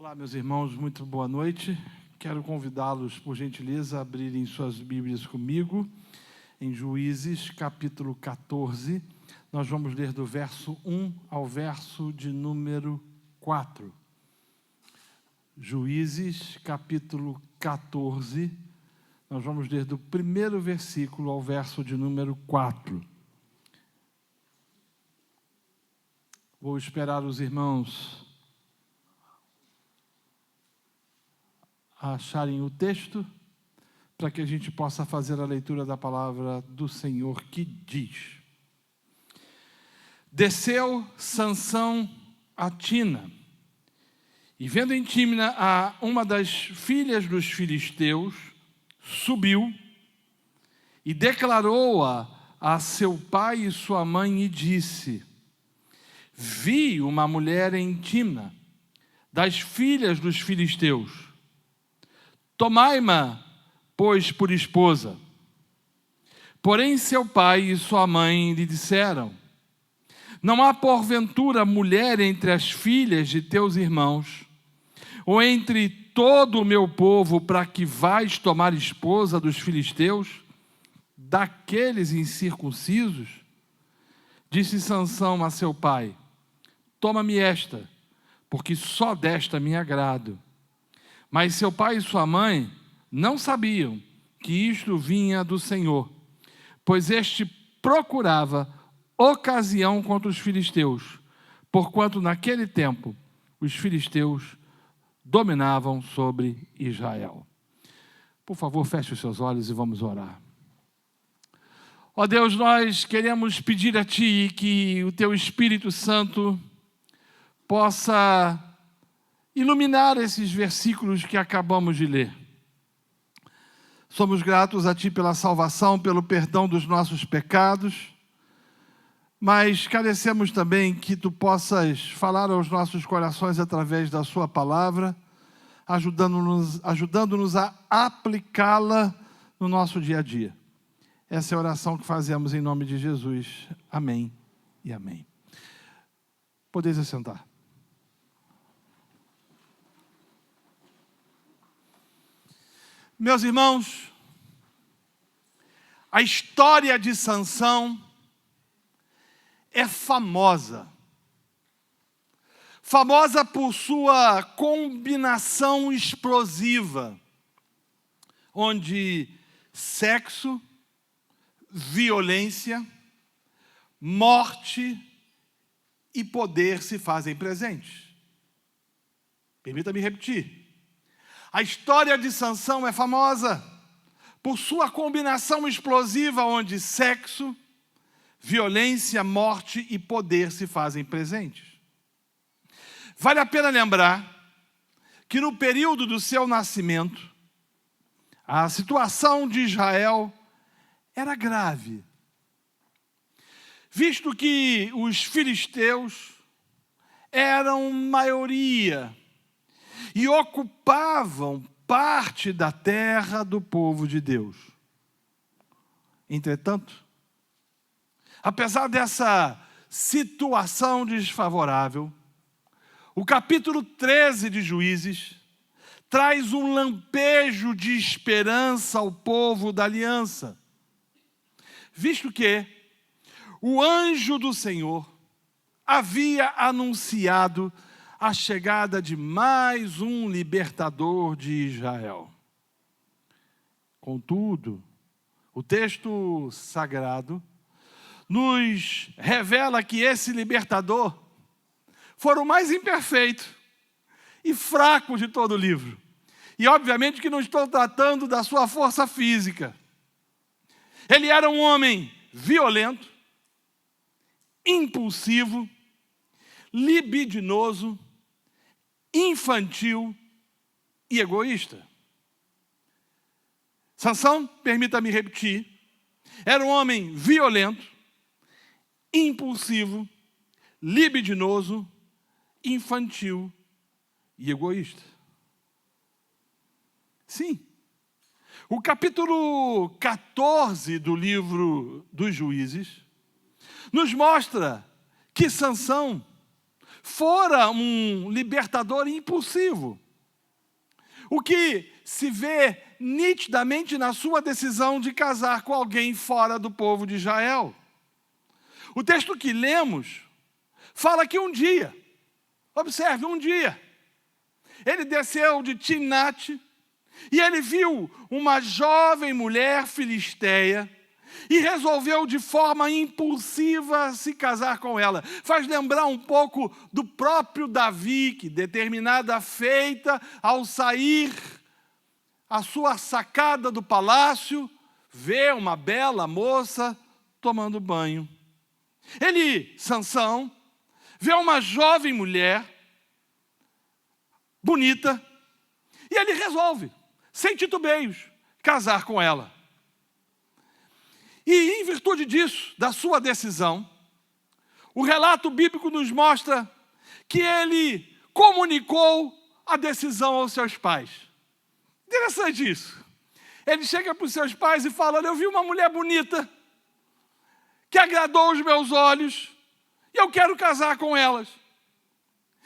Olá, meus irmãos, muito boa noite. Quero convidá-los, por gentileza, a abrirem suas Bíblias comigo em Juízes, capítulo 14. Nós vamos ler do verso 1 ao verso de número 4. Juízes, capítulo 14. Nós vamos ler do primeiro versículo ao verso de número 4. Vou esperar os irmãos acharem o texto, para que a gente possa fazer a leitura da palavra do Senhor, que diz: Desceu Sansão a Tina, e vendo em Tímina a uma das filhas dos filisteus, subiu e declarou-a a seu pai e sua mãe e disse: Vi uma mulher em Tímina, das filhas dos filisteus. Tomai-ma, pois, por esposa. Porém, seu pai e sua mãe lhe disseram: Não há porventura mulher entre as filhas de teus irmãos, ou entre todo o meu povo, para que vais tomar esposa dos filisteus, daqueles incircuncisos? Disse Sansão a seu pai: Toma-me esta, porque só desta me agrado. Mas seu pai e sua mãe não sabiam que isto vinha do Senhor, pois este procurava ocasião contra os filisteus, porquanto naquele tempo os filisteus dominavam sobre Israel. Por favor, feche os seus olhos e vamos orar. Ó Deus, nós queremos pedir a Ti que o Teu Espírito Santo possa iluminar esses versículos que acabamos de ler. Somos gratos a Ti pela salvação, pelo perdão dos nossos pecados, mas carecemos também que Tu possas falar aos nossos corações através da Sua palavra, ajudando-nos a aplicá-la no nosso dia a dia. Essa é a oração que fazemos em nome de Jesus. Amém e amém. Podeis assentar. Meus irmãos, a história de Sansão é famosa. Famosa por sua combinação explosiva, onde sexo, violência, morte e poder se fazem presentes. Permita-me repetir. A história de Sansão é famosa por sua combinação explosiva, onde sexo, violência, morte e poder se fazem presentes. Vale a pena lembrar que no período do seu nascimento, a situação de Israel era grave, visto que os filisteus eram maioria e ocupavam parte da terra do povo de Deus. Entretanto, apesar dessa situação desfavorável, o capítulo 13 de Juízes traz um lampejo de esperança ao povo da aliança, visto que o anjo do Senhor havia anunciado a chegada de mais um libertador de Israel. Contudo, o texto sagrado nos revela que esse libertador foi o mais imperfeito e fraco de todo o livro. E obviamente que não estou tratando da sua força física. Ele era um homem violento, impulsivo, libidinoso, infantil e egoísta. Sansão, permita-me repetir, era um homem violento, impulsivo, libidinoso, infantil e egoísta. Sim, o capítulo 14 do livro dos Juízes nos mostra que Sansão fora um libertador impulsivo, o que se vê nitidamente na sua decisão de casar com alguém fora do povo de Israel. O texto que lemos fala que um dia, observe, um dia, ele desceu de Timnat e ele viu uma jovem mulher filisteia e resolveu de forma impulsiva se casar com ela. Faz lembrar um pouco do próprio Davi, que determinada feita, ao sair à sua sacada do palácio, vê uma bela moça tomando banho. Sansão, vê uma jovem mulher, bonita, e ele resolve, sem titubeios, casar com ela. E em virtude disso, da sua decisão, o relato bíblico nos mostra que ele comunicou a decisão aos seus pais. Interessante isso. Ele chega para os seus pais e fala: olha, eu vi uma mulher bonita, que agradou os meus olhos, e eu quero casar com elas.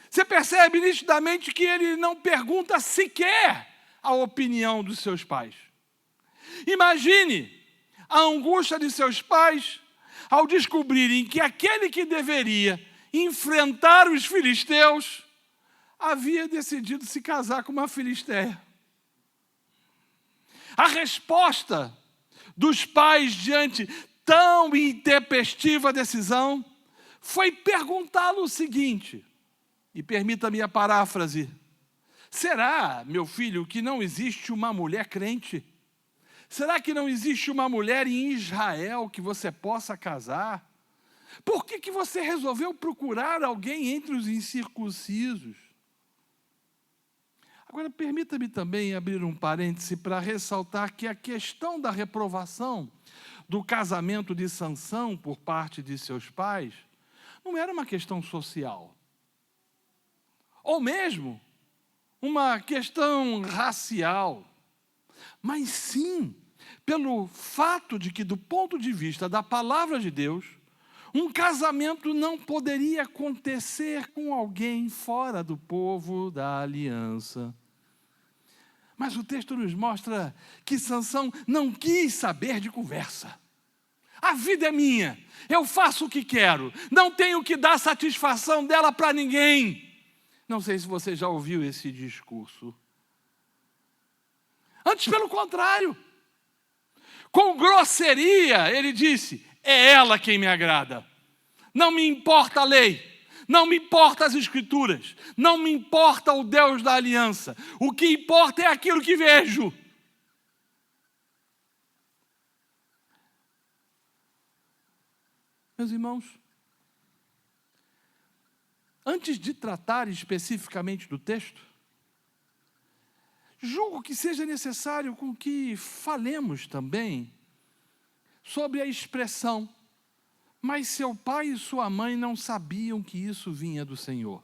Você percebe nitidamente que ele não pergunta sequer a opinião dos seus pais. Imagine a angústia de seus pais ao descobrirem que aquele que deveria enfrentar os filisteus havia decidido se casar com uma filisteia. A resposta dos pais diante tão intempestiva decisão foi perguntá-lo o seguinte, e permita-me a paráfrase: será, meu filho, que não existe uma mulher crente? Será que não existe uma mulher em Israel que você possa casar? Por que você resolveu procurar alguém entre os incircuncisos? Agora, permita-me também abrir um parêntese para ressaltar que a questão da reprovação do casamento de Sansão por parte de seus pais não era uma questão social, ou mesmo uma questão racial, mas sim pelo fato de que, do ponto de vista da palavra de Deus, um casamento não poderia acontecer com alguém fora do povo da aliança. Mas o texto nos mostra que Sansão não quis saber de conversa. A vida é minha, eu faço o que quero, não tenho que dar satisfação dela para ninguém. Não sei se você já ouviu esse discurso. Antes, pelo contrário, com grosseria, ele disse: é ela quem me agrada. Não me importa a lei, não me importa as escrituras, não me importa o Deus da aliança. O que importa é aquilo que vejo. Meus irmãos, antes de tratar especificamente do texto, julgo que seja necessário com que falemos também sobre a expressão: mas seu pai e sua mãe não sabiam que isso vinha do Senhor.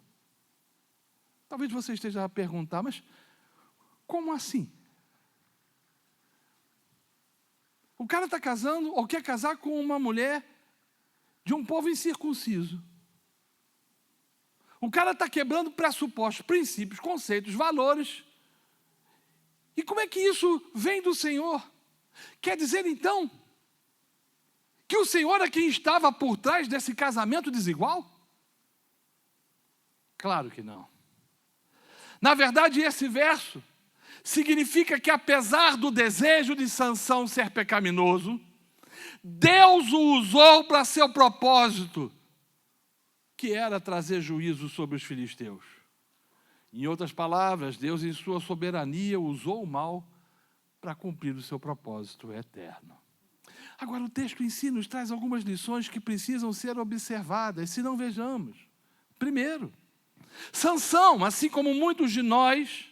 Talvez você esteja a perguntar: mas como assim? O cara está casando ou quer casar com uma mulher de um povo incircunciso. O cara está quebrando pressupostos, princípios, conceitos, valores. E como é que isso vem do Senhor? Quer dizer, então, que o Senhor é quem estava por trás desse casamento desigual? Claro que não. Na verdade, esse verso significa que, apesar do desejo de Sansão ser pecaminoso, Deus o usou para seu propósito, que era trazer juízo sobre os filisteus. Em outras palavras, Deus, em sua soberania, usou o mal para cumprir o seu propósito eterno. Agora, o texto em si nos traz algumas lições que precisam ser observadas, se não vejamos. Primeiro, Sansão, assim como muitos de nós,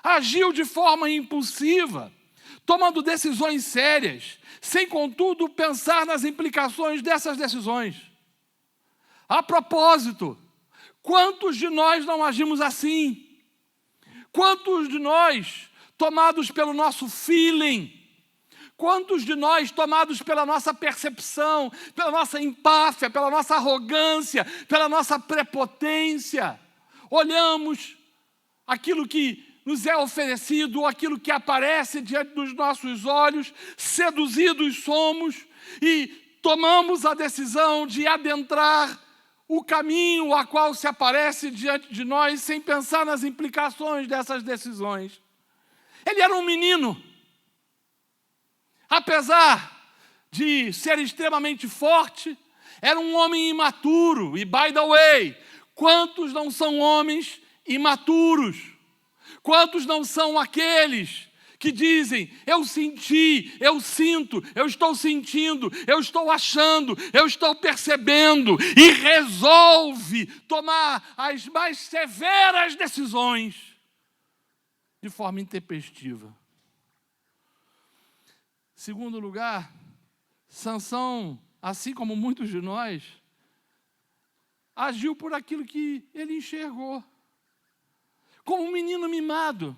agiu de forma impulsiva, tomando decisões sérias, sem, contudo, pensar nas implicações dessas decisões. A propósito, quantos de nós não agimos assim? Quantos de nós, tomados pelo nosso feeling, Quantos de nós, tomados pela nossa percepção, pela nossa empáfia, pela nossa arrogância, pela nossa prepotência, olhamos aquilo que nos é oferecido, aquilo que aparece diante dos nossos olhos, seduzidos somos e tomamos a decisão de adentrar o caminho a qual se aparece diante de nós sem pensar nas implicações dessas decisões. Ele era um menino. Apesar de ser extremamente forte, era um homem imaturo. E, by the way, quantos não são homens imaturos? Quantos não são aqueles que dizem, eu senti, eu sinto, eu estou sentindo, eu estou achando, eu estou percebendo, e resolve tomar as mais severas decisões de forma intempestiva. Segundo lugar, Sansão, assim como muitos de nós, agiu por aquilo que ele enxergou. Como um menino mimado,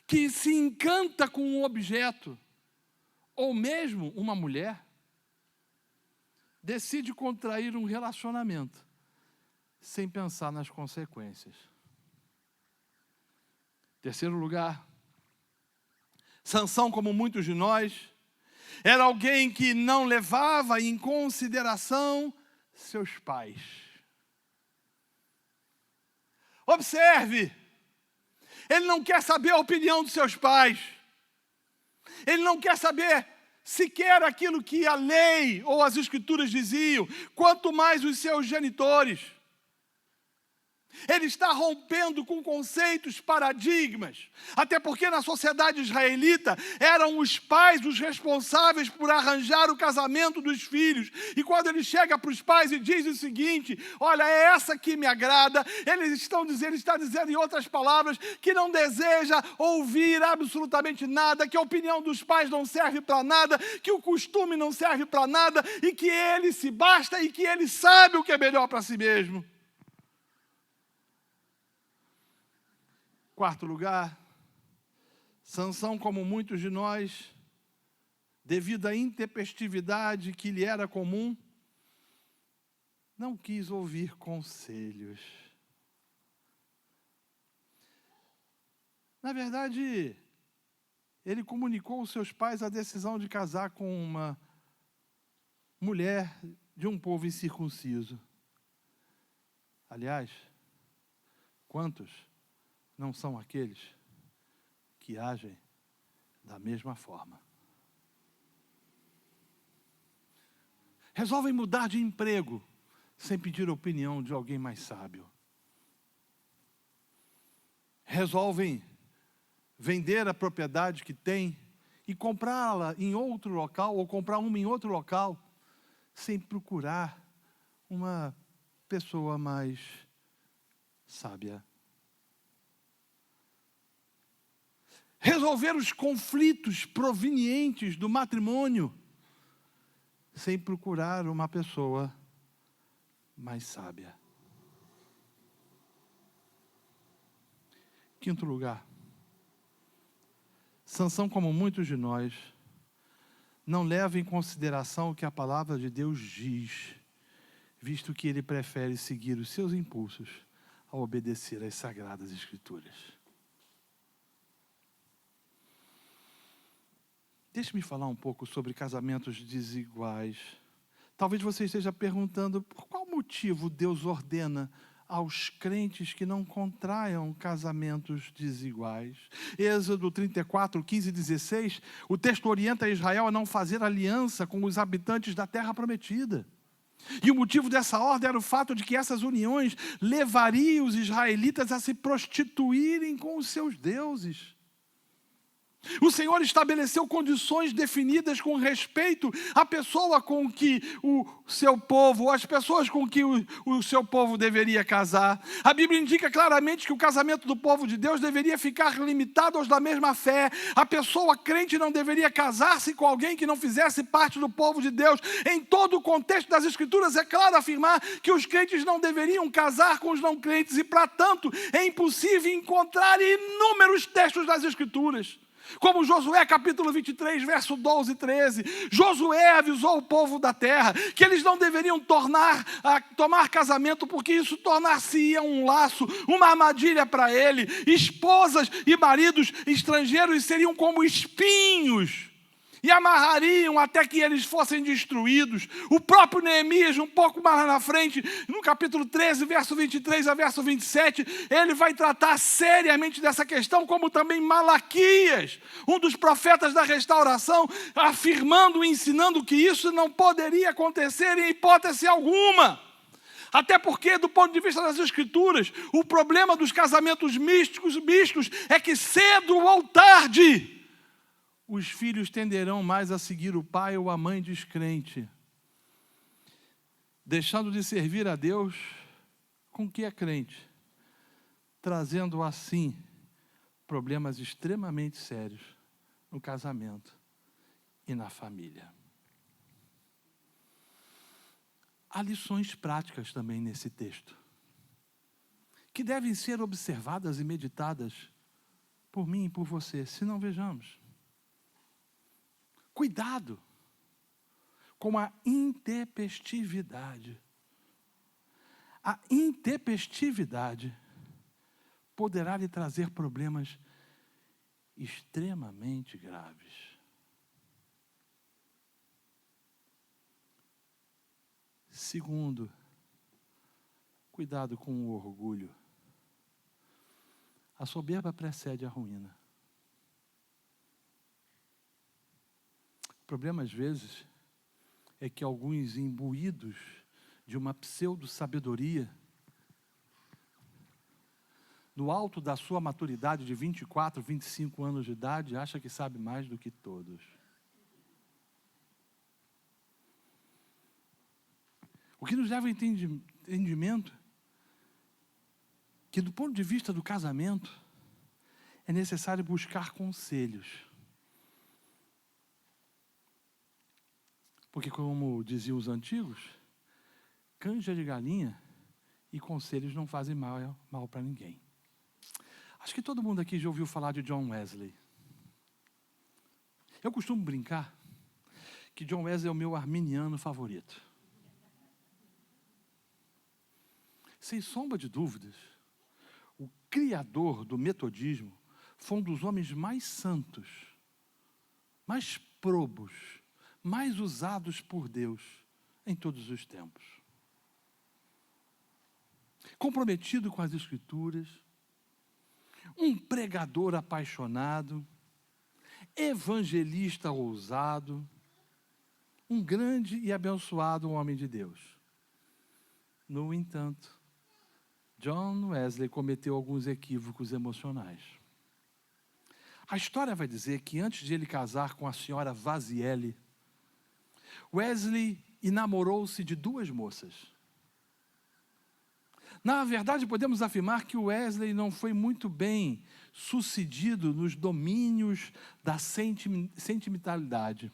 que se encanta com um objeto, ou mesmo uma mulher, decide contrair um relacionamento, sem pensar nas consequências. Terceiro lugar, Sansão, como muitos de nós, era alguém que não levava em consideração seus pais. Observe, ele não quer saber a opinião dos seus pais. Ele não quer saber sequer aquilo que a lei ou as escrituras diziam, quanto mais os seus genitores. Ele está rompendo com conceitos, paradigmas, até porque na sociedade israelita eram os pais os responsáveis por arranjar o casamento dos filhos. E quando ele chega para os pais e diz o seguinte, olha, é essa que me agrada, ele está dizendo em outras palavras que não deseja ouvir absolutamente nada, que a opinião dos pais não serve para nada, que o costume não serve para nada e que ele se basta e que ele sabe o que é melhor para si mesmo. Quarto lugar, Sansão, como muitos de nós, devido à intempestividade que lhe era comum, não quis ouvir conselhos. Na verdade, ele comunicou aos seus pais a decisão de casar com uma mulher de um povo incircunciso. Aliás, quantos não são aqueles que agem da mesma forma? Resolvem mudar de emprego sem pedir a opinião de alguém mais sábio. Resolvem vender a propriedade que têm e comprá-la em outro local ou comprar uma em outro local sem procurar uma pessoa mais sábia. Resolver os conflitos provenientes do matrimônio sem procurar uma pessoa mais sábia. Quinto lugar, Sansão, como muitos de nós, não leva em consideração o que a palavra de Deus diz, visto que ele prefere seguir os seus impulsos ao obedecer às sagradas escrituras. Deixe-me falar um pouco sobre casamentos desiguais. Talvez você esteja perguntando por qual motivo Deus ordena aos crentes que não contraiam casamentos desiguais. Êxodo 34, 15 e 16, o texto orienta Israel a não fazer aliança com os habitantes da terra prometida. E o motivo dessa ordem era o fato de que essas uniões levariam os israelitas a se prostituírem com os seus deuses. O Senhor estabeleceu condições definidas com respeito à pessoa com que o seu povo, as pessoas com que o seu povo deveria casar. A Bíblia indica claramente que o casamento do povo de Deus deveria ficar limitado aos da mesma fé. A pessoa crente não deveria casar-se com alguém que não fizesse parte do povo de Deus. Em todo o contexto das Escrituras, é claro afirmar que os crentes não deveriam casar com os não crentes e, para tanto, é impossível encontrar inúmeros textos das Escrituras Como Josué capítulo 23, verso 12 e 13. Josué avisou o povo da terra que eles não deveriam tomar casamento, porque isso tornar-se-ia um laço, uma armadilha para ele. Esposas e maridos estrangeiros seriam como espinhos e amarrariam até que eles fossem destruídos. O próprio Neemias, um pouco mais lá na frente, no capítulo 13, verso 23 a verso 27, ele vai tratar seriamente dessa questão, como também Malaquias, um dos profetas da restauração, afirmando e ensinando que isso não poderia acontecer em hipótese alguma. Até porque, do ponto de vista das Escrituras, o mistos dos casamentos mistos é que cedo ou tarde os filhos tenderão mais a seguir o pai ou a mãe descrente, deixando de servir a Deus com que é crente, trazendo assim problemas extremamente sérios no casamento e na família. Há lições práticas também nesse texto, que devem ser observadas e meditadas por mim e por você, se não vejamos. Cuidado com a intempestividade. A intempestividade poderá lhe trazer problemas extremamente graves. Segundo, cuidado com o orgulho. A soberba precede a ruína. O problema, às vezes, é que alguns imbuídos de uma pseudo-sabedoria, no alto da sua maturidade de 24, 25 anos de idade, acha que sabe mais do que todos. O que nos leva ao entendimento que, do ponto de vista do casamento, é necessário buscar conselhos. Porque, como diziam os antigos, canja de galinha e conselhos não fazem mal para ninguém. Acho que todo mundo aqui já ouviu falar de John Wesley. Eu costumo brincar que John Wesley é o meu arminiano favorito. Sem sombra de dúvidas, o criador do metodismo foi um dos homens mais santos, mais probos, mais usados por Deus em todos os tempos. Comprometido com as Escrituras, um pregador apaixonado, evangelista ousado, um grande e abençoado homem de Deus. No entanto, John Wesley cometeu alguns equívocos emocionais. A história vai dizer que antes de ele casar com a senhora Vazielle, Wesley enamorou-se de duas moças. Na verdade, podemos afirmar que Wesley não foi muito bem sucedido nos domínios da sentimentalidade.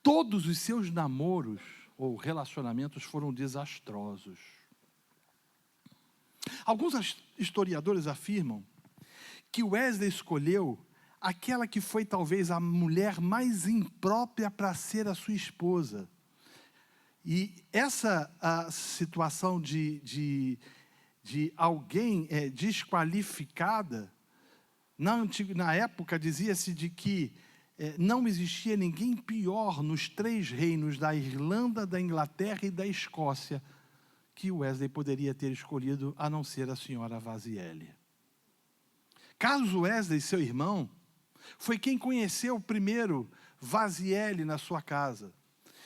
Todos os seus namoros ou relacionamentos foram desastrosos. Alguns historiadores afirmam que Wesley escolheu aquela que foi talvez a mulher mais imprópria para ser a sua esposa. E essa situação de alguém desqualificada, na época dizia-se de que não existia ninguém pior nos 3 reinos da Irlanda, da Inglaterra e da Escócia que Wesley poderia ter escolhido, a não ser a senhora Vazielle. Carlos Wesley, seu irmão, foi quem conheceu primeiro Vazielle na sua casa.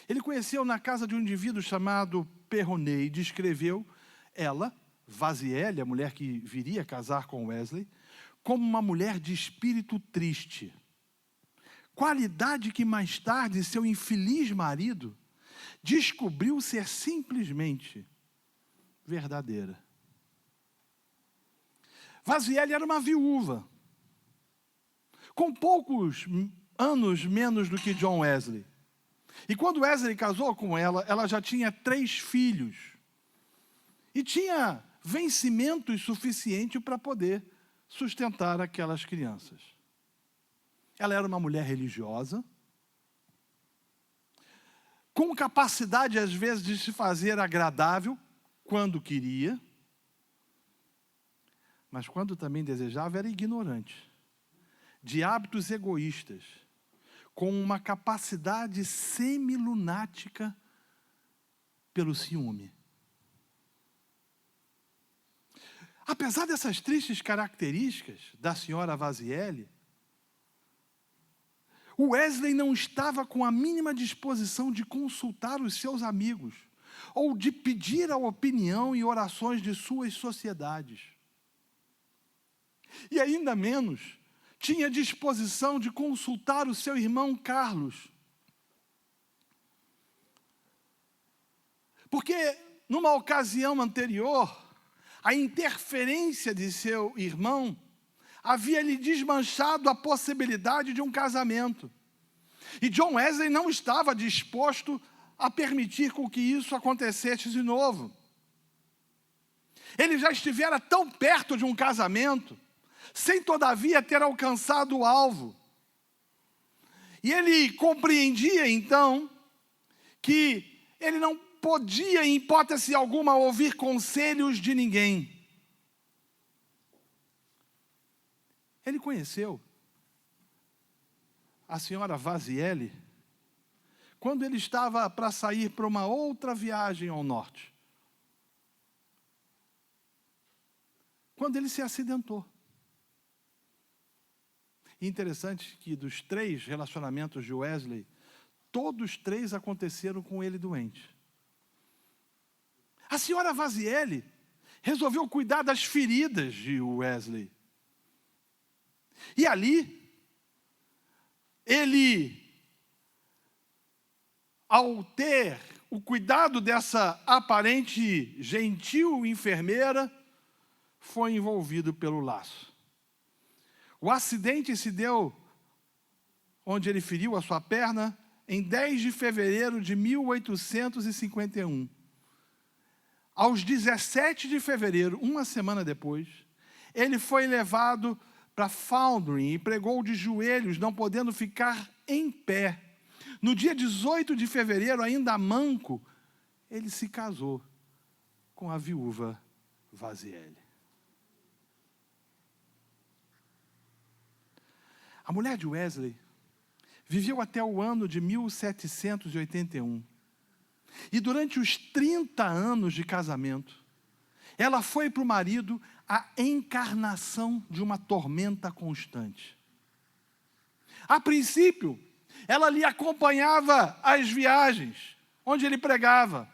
Ele conheceu na casa de um indivíduo chamado Perronnet e descreveu ela, Vazielle, a mulher que viria casar com Wesley, como uma mulher de espírito triste. Qualidade que mais tarde seu infeliz marido descobriu ser simplesmente verdadeira. Vazielle era uma viúva, com poucos anos menos do que John Wesley. E quando Wesley casou com ela, ela já tinha 3 filhos. E tinha vencimentos suficientes para poder sustentar aquelas crianças. Ela era uma mulher religiosa, com capacidade, às vezes, de se fazer agradável quando queria, mas quando também desejava, era ignorante, de hábitos egoístas, com uma capacidade semilunática pelo ciúme. Apesar dessas tristes características da senhora Vasielle, o Wesley não estava com a mínima disposição de consultar os seus amigos ou de pedir a opinião e orações de suas sociedades. E ainda menos tinha disposição de consultar o seu irmão Carlos. Porque, numa ocasião anterior, a interferência de seu irmão havia lhe desmanchado a possibilidade de um casamento. E John Wesley não estava disposto a permitir com que isso acontecesse de novo. Ele já estivera tão perto de um casamento, sem todavia ter alcançado o alvo. E ele compreendia, então, que ele não podia, em hipótese alguma, ouvir conselhos de ninguém. Ele conheceu a senhora Vasielle quando ele estava para sair para uma outra viagem ao norte. Quando ele se acidentou. E interessante que dos 3 relacionamentos de Wesley, todos 3 aconteceram com ele doente. A senhora Vasielle resolveu cuidar das feridas de Wesley. E ali, ele, ao ter o cuidado dessa aparente gentil enfermeira, foi envolvido pelo laço. O acidente se deu onde ele feriu a sua perna em 10 de fevereiro de 1851. Aos 17 de fevereiro, uma semana depois, ele foi levado para Foundry e pregou de joelhos, não podendo ficar em pé. No dia 18 de fevereiro, ainda manco, ele se casou com a viúva Vasielle. A mulher de Wesley viveu até o ano de 1781. E durante os 30 anos de casamento, ela foi para o marido a encarnação de uma tormenta constante. A princípio, ela lhe acompanhava às viagens, onde ele pregava.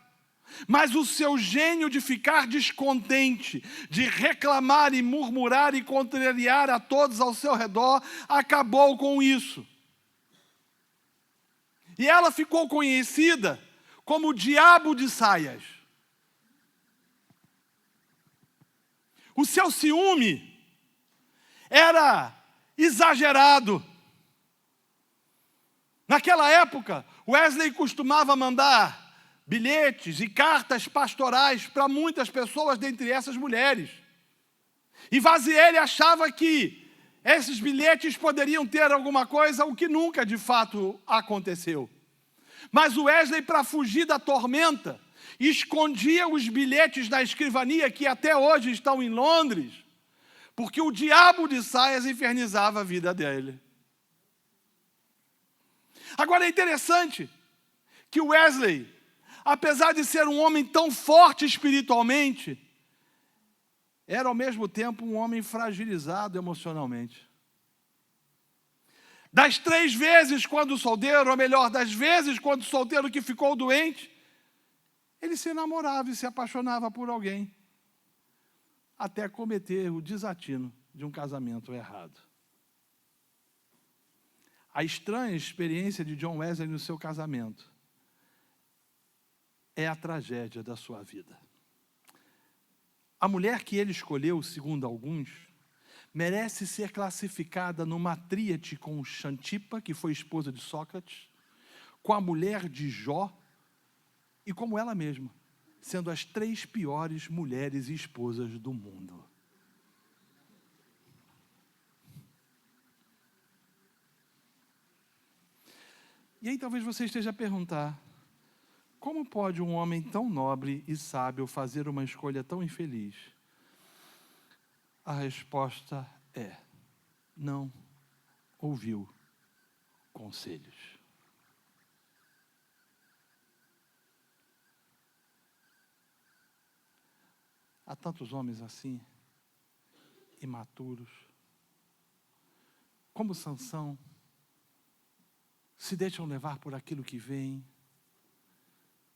Mas o seu gênio de ficar descontente, de reclamar e murmurar e contrariar a todos ao seu redor, acabou com isso. E ela ficou conhecida como o diabo de saias. O seu ciúme era exagerado. Naquela época, Wesley costumava mandar bilhetes e cartas pastorais para muitas pessoas, dentre essas mulheres. E Vasielle achava que esses bilhetes poderiam ter alguma coisa, o que nunca de fato aconteceu. Mas Wesley, para fugir da tormenta, escondia os bilhetes na escrivania, que até hoje estão em Londres, porque o diabo de saias infernizava a vida dele. Agora é interessante que Wesley, apesar de ser um homem tão forte espiritualmente, era ao mesmo tempo um homem fragilizado emocionalmente. Das 3 vezes quando solteiro, ou melhor, das vezes quando solteiro que ficou doente, ele se namorava e se apaixonava por alguém, até cometer o desatino de um casamento errado. A estranha experiência de John Wesley no seu casamento é a tragédia da sua vida. A mulher que ele escolheu, segundo alguns, merece ser classificada numa tríade com Xantipa, que foi esposa de Sócrates, com a mulher de Jó e como ela mesma, sendo as 3 piores mulheres e esposas do mundo. E aí talvez você esteja a perguntar: como pode um homem tão nobre e sábio fazer uma escolha tão infeliz? A resposta é: não ouviu conselhos. Há tantos homens assim, imaturos, como Sansão, se deixam levar por aquilo que veem,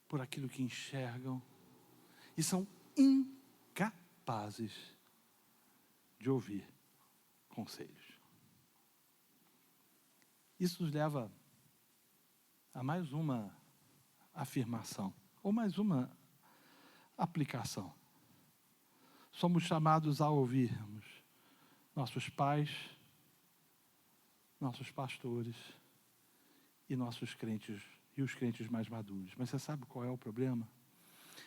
por aquilo que enxergam, e são incapazes de ouvir conselhos. Isso nos leva a mais uma afirmação, ou mais uma aplicação. Somos chamados a ouvirmos nossos pais, nossos pastores e nossos crentes, e os crentes mais maduros. Mas você sabe qual é o problema?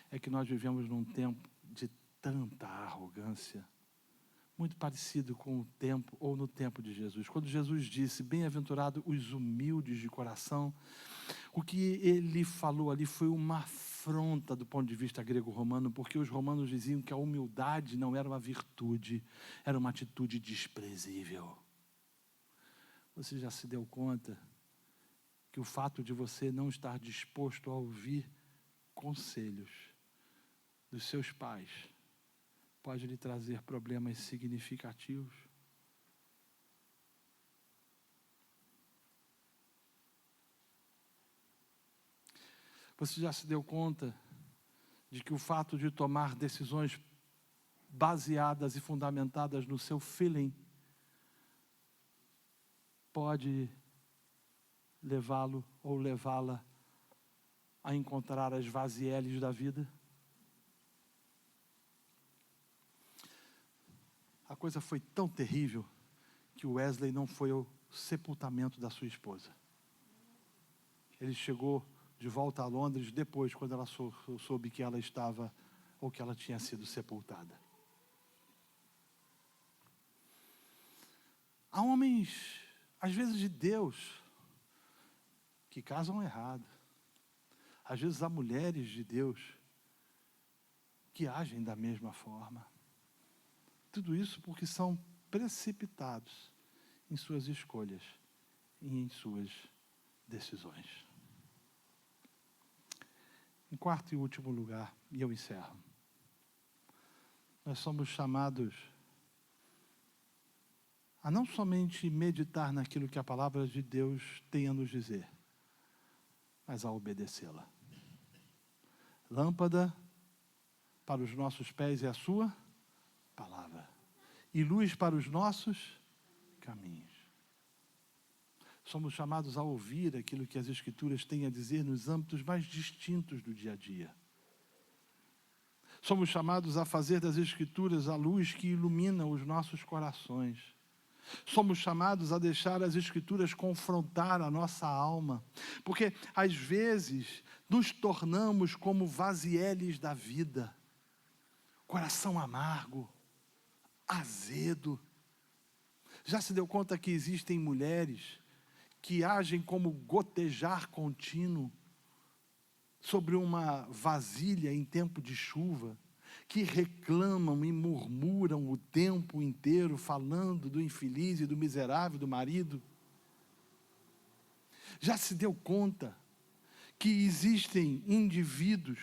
É que nós vivemos num tempo de tanta arrogância, muito parecido com o tempo, ou no tempo de Jesus. Quando Jesus disse: bem-aventurado os humildes de coração, o que ele falou ali foi uma afronta do ponto de vista grego-romano, porque os romanos diziam que a humildade não era uma virtude, era uma atitude desprezível. Você já se deu conta que o fato de você não estar disposto a ouvir conselhos dos seus pais pode lhe trazer problemas significativos? Você já se deu conta de que o fato de tomar decisões baseadas e fundamentadas no seu feeling pode levá-lo ou levá-la a encontrar as vazieles da vida? A coisa foi tão terrível que o Wesley não foi ao sepultamento da sua esposa. Ele chegou de volta a Londres depois, quando ela soube que ela estava, ou que ela tinha sido sepultada. Há homens, às vezes de Deus, que casam errado. Às vezes há mulheres de Deus que agem da mesma forma. Tudo isso porque são precipitados em suas escolhas e em suas decisões. Em quarto e último lugar, e eu encerro, nós somos chamados a não somente meditar naquilo que a palavra de Deus tem a nos dizer, mas a obedecê-la. Lâmpada para os nossos pés é a sua palavra, e luz para os nossos caminhos. Somos chamados a ouvir aquilo que as Escrituras têm a dizer nos âmbitos mais distintos do dia a dia. Somos chamados a fazer das Escrituras a luz que ilumina os nossos corações. Somos chamados a deixar as Escrituras confrontar a nossa alma, porque às vezes nos tornamos como vazieles da vida, coração amargo, azedo. Já se deu conta que existem mulheres que agem como gotejar contínuo sobre uma vasilha em tempo de chuva, que reclamam e murmuram o tempo inteiro, falando do infeliz e do miserável do marido? Já se deu conta que existem indivíduos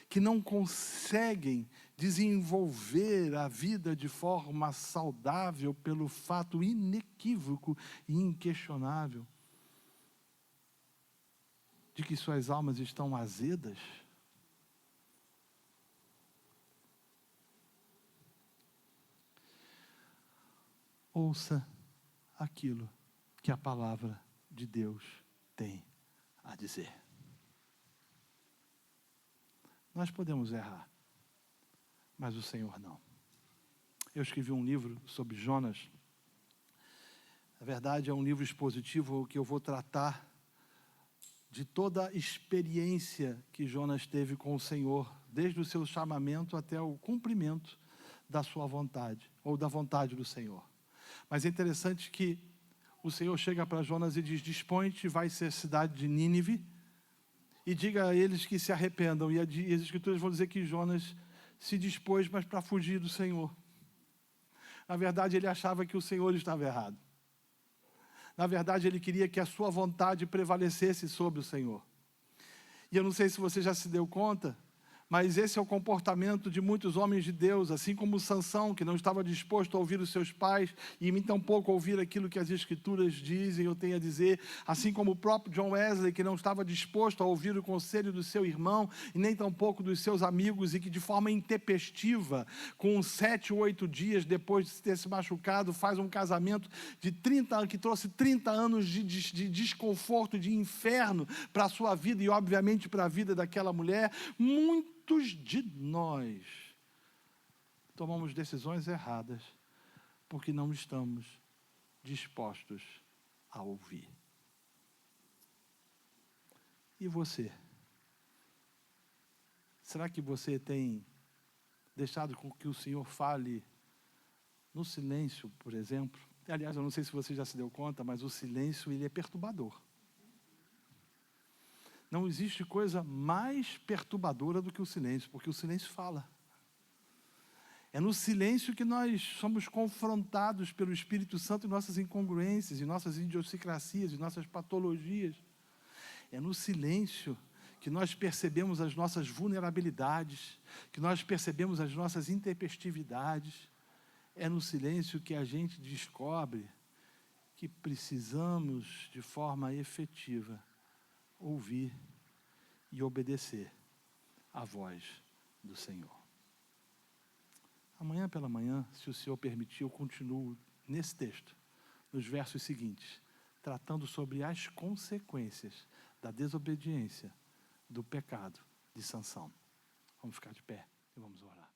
que não conseguem desenvolver a vida de forma saudável pelo fato inequívoco e inquestionável de que suas almas estão azedas? Ouça aquilo que a palavra de Deus tem a dizer. Nós podemos errar, mas o Senhor não. Eu escrevi um livro sobre Jonas. Na verdade, é um livro expositivo que eu vou tratar de toda a experiência que Jonas teve com o Senhor, desde o seu chamamento até o cumprimento da sua vontade, ou da vontade do Senhor. Mas é interessante que o Senhor chega para Jonas e diz: dispõe-te, vai-se à cidade de Nínive e diga a eles que se arrependam. E as Escrituras vão dizer que Jonas se dispôs, mas para fugir do Senhor. Na verdade, ele achava que o Senhor estava errado. Na verdade, ele queria que a sua vontade prevalecesse sobre o Senhor. E eu não sei se você já se deu conta, mas esse é o comportamento de muitos homens de Deus, assim como Sansão, que não estava disposto a ouvir os seus pais e nem tampouco ouvir aquilo que as Escrituras dizem ou têm a dizer, assim como o próprio John Wesley, que não estava disposto a ouvir o conselho do seu irmão e nem tampouco dos seus amigos, e que de forma intempestiva, com 7 ou 8 dias depois de ter se machucado, faz um casamento de 30 anos, que trouxe 30 anos de desconforto, de inferno para a sua vida e obviamente para a vida daquela mulher. Muitos de nós tomamos decisões erradas porque não estamos dispostos a ouvir. E você? Será que você tem deixado com que o Senhor fale no silêncio, por exemplo? Aliás, eu não sei se você já se deu conta, mas o silêncio, ele é perturbador. Não existe coisa mais perturbadora do que o silêncio, porque o silêncio fala. É no silêncio que nós somos confrontados pelo Espírito Santo em nossas incongruências, em nossas idiosincrasias, em nossas patologias. É no silêncio que nós percebemos as nossas vulnerabilidades, que nós percebemos as nossas intempestividades. É no silêncio que a gente descobre que precisamos, de forma efetiva, ouvir e obedecer à voz do Senhor. Amanhã pela manhã, se o Senhor permitir, eu continuo nesse texto, nos versos seguintes, tratando sobre as consequências da desobediência, do pecado de Sansão. Vamos ficar de pé e vamos orar.